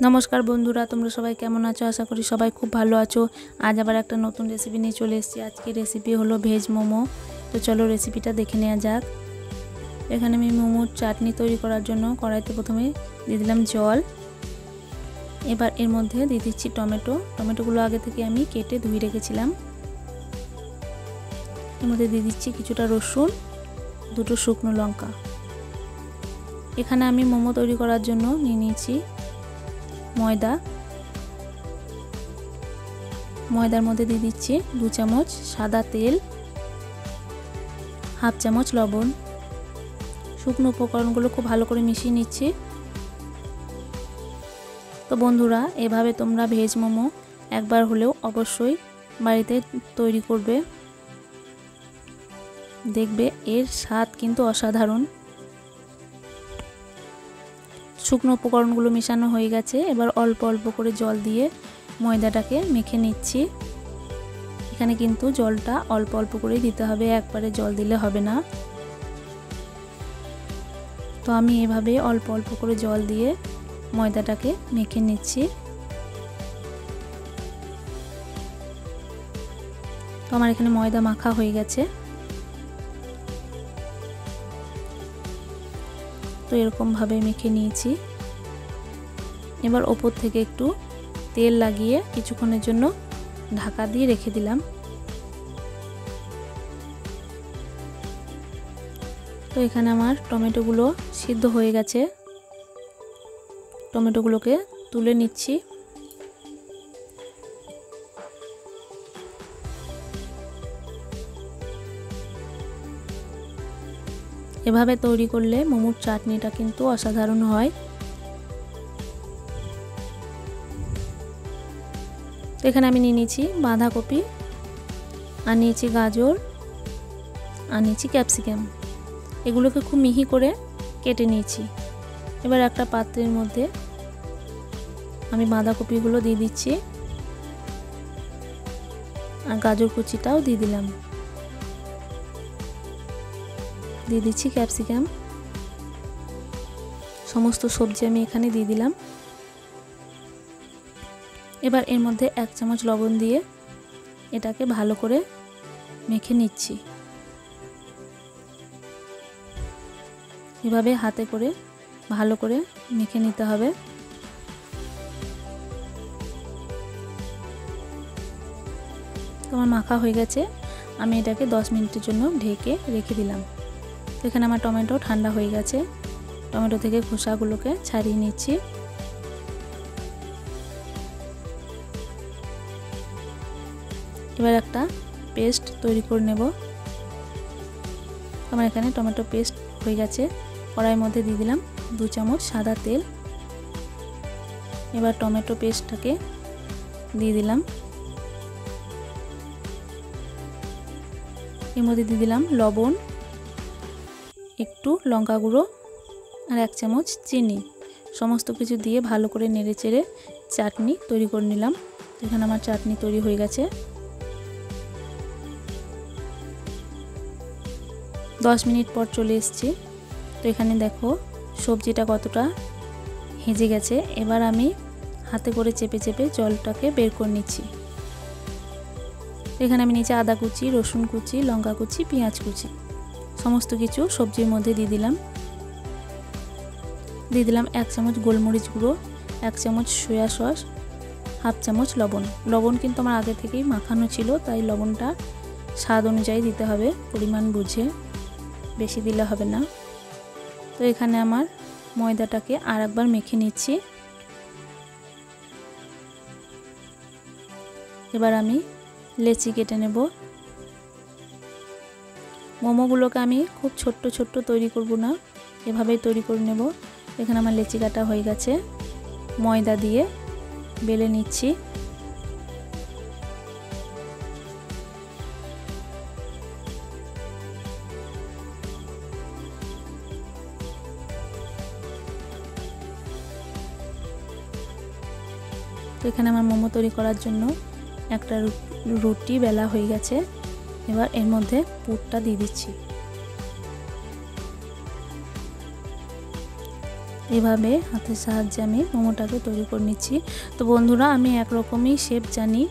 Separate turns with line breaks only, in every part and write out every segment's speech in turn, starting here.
नमस्कार बंधुरा तुम्हारा सबाई केमन आछो आशा करी सबाई खूब भालो आछो। आज आबार एक नतून रेसिपि निये चले एसेछि। आज की रेसिपि हलो भेज मोमो। तो चलो रेसिपिटा देखे नेওয়া যাক। एखाने आमि मोमोर चाटनी तैरी करार जोन्नो कड़ाइते प्रथमे दिये दिलाम जल। एबार एर मध्ये दिये दिচ্ছি टमेटो। टमेटोगुलो आगे थेके आमि केटे धुए रेखेছিলাম। एर मध्ये दिये दिচ্ছি কিছুটা रसुन, দুটো শুকনো লঙ্কা। এখানে আমি মোমো তৈরি করার জন্য নিয়ে নিয়েছি ময়দা। ময়দার মধ্যে দিয়ে দিচ্ছি 2 চামচ সাদা তেল, হাফ চামচ লবণ। শুকনো উপকরণগুলো খুব ভালো করে মিশিয়ে নিচ্ছি। তো বন্ধুরা এভাবে তোমরা ভেজ মোমো একবার হলেও অবশ্যই বাড়িতে তৈরি করবে, দেখবে এর স্বাদ কিন্তু অসাধারণ। শুকনো উপকরণগুলো মেশানো হয়ে গেছে। এবার অল্প অল্প করে জল দিয়ে ময়দাটাকে মেখে নিচ্ছি। এখানে কিন্তু জলটা অল্প অল্প করে দিতে হবে, একবারে জল দিলে হবে না। তো আমি এভাবে অল্প অল্প করে জল দিয়ে ময়দাটাকে মেখে নিচ্ছি। তো আমার এখানে ময়দা মাখা হয়ে গেছে। তো এরকম ভাবে মেখে নিয়েছি। এবার উপর থেকে একটু তেল লাগিয়ে কিছুক্ষণের জন্য ঢাকা দিয়ে রেখে দিলাম। তো এখানে আমার টমেটোগুলো সিদ্ধ হয়ে গেছে। টমেটোগুলোকে তুলে নিচ্ছি। এভাবে তৈরি করলে মোমোর চাটনিটা কিন্তু অসাধারণ হয়। তো এখানে আমি নিয়ে নিয়েছি বাঁধাকপি, আর নিয়েছি গাজর, আর নিয়েছি ক্যাপসিকাম। এগুলোকে খুব মিহি করে কেটে নিয়েছি। এবার একটা পাত্রের মধ্যে আমি বাঁধাকপিগুলো দিয়ে দিচ্ছি, আর গাজর কুচিটাও দিয়ে দিলাম। দিয়ে দিচ্ছি ক্যাপসিকাম। সমস্ত সবজি আমি এখানে দিয়ে দিলাম। এবার এর মধ্যে 1 চামচ লবণ দিয়ে এটাকে ভালো করে মেখে নিচ্ছি। এভাবে হাতে করে ভালো করে মেখে নিতে হবে। তোমার মাখা হয়ে গেছে। আমি এটাকে 10 মিনিটের জন্য ঢেকে রেখে দিলাম। এখানে আমার টমেটো ঠান্ডা হয়ে গেছে। টমেটো থেকে খোসাগুলোকে ছাড়িয়ে নিচ্ছি। এবার একটা পেস্ট তৈরি করে নেব। আমার এখানে টমেটো পেস্ট হয়ে গেছে। কড়াইয়ের মধ্যে দিয়ে দিলাম 2 চামচ সাদা তেল। এবার টমেটো পেস্টটাকে দিয়ে দিলাম। এর মধ্যে দিয়ে দিলাম লবণ, একটু লঙ্কা গুঁড়ো, আর 1 চামচ চিনি। সমস্ত কিছু দিয়ে ভালো করে নেড়েচেড়ে চাটনি তৈরি করে নিলাম। এখানে আমার চাটনি তৈরি হয়ে গেছে। 10 মিনিট পর চলে এসেছি। তো এখানে দেখো সবজিটা কতটা হেজে গেছে। এবার আমি হাতে করে চেপে চেপে জলটাকে বের করে নিচ্ছি। এখানে আমি নিচে আদা কুচি, রসুন কুচি, লঙ্কা কুচি, পেঁয়াজ কুচি সমস্ত কিছু সবজির মধ্যে দিয়ে দিলাম। দিয়ে দিলাম 1 চামচ গোলমরিচ গুঁড়ো, 1 চামচ সয়া সস, হাফ চামচ লবণ। লবণ কিন্তু আমার আগে থেকেই মাখানো ছিল, তাই লবণটা স্বাদ অনুযায়ী দিতে হবে, পরিমাণ বুঝে, বেশি দিলে হবে না। তো এখানে আমার ময়দাটাকে আর একবার মেখে নিচ্ছি। এবার আমি লেচি কেটে নেব। মোমোগুলোকে আমি খুব ছোট্ট ছোট্ট তৈরি করব না, এভাবেই তৈরি করে নেব। এখানে আমার লেচি কাটা হয়ে গেছে। ময়দা দিয়ে বেলে নিচ্ছি। তো এখানে আমার মোমো তৈরি করার জন্য একটা রুটি বেলা হয়ে গেছে। এবার এর মধ্যে পুরটা দিয়ে দিচ্ছি। এভাবে হাতের সাহায্যে আমি মোমোটাকে তৈরি করে নিচ্ছি। তো বন্ধুরা, আমি একরকমই শেপ জানি,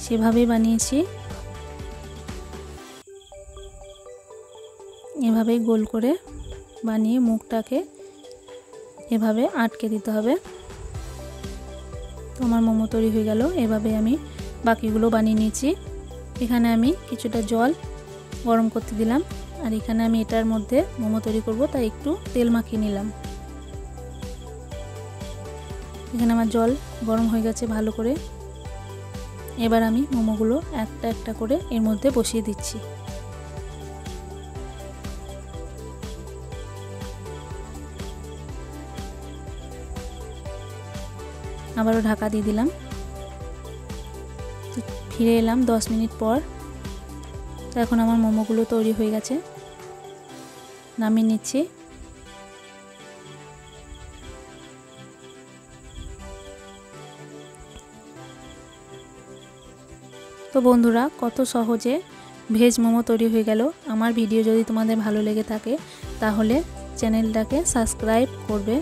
সেভাবেই বানিয়েছি। এভাবেই গোল করে বানিয়ে মুখটাকে এভাবে আটকে দিতে হবে। তো আমার মোমো তৈরি হয়ে গেল। এভাবে আমি বাকিগুলো বানিয়ে নিয়েছি। এখানে আমি কিছুটা জল গরম করতে দিলাম, আর এখানে আমি এটার মধ্যে মোমো তৈরি করব, তাই একটু তেল মাখিয়ে নিলাম। এখানে আমার জল গরম হয়ে গেছে ভালো করে। এবার আমি মোমোগুলো একটা একটা করে এর মধ্যে বসিয়ে দিচ্ছি। আবারও ঢাকা দিয়ে দিলাম। ফিরে এলাম 10 মিনিট পর। তো এখন আমার মোমোগুলো তৈরি হয়ে গেছে, নামিয়ে নিচ্ছি। তো বন্ধুরা, কত সহজে ভেজ মোমো তৈরি হয়ে গেল। আমার ভিডিও যদি তোমাদের ভালো লেগে থাকে তাহলে চ্যানেলটাকে সাবস্ক্রাইব করবে।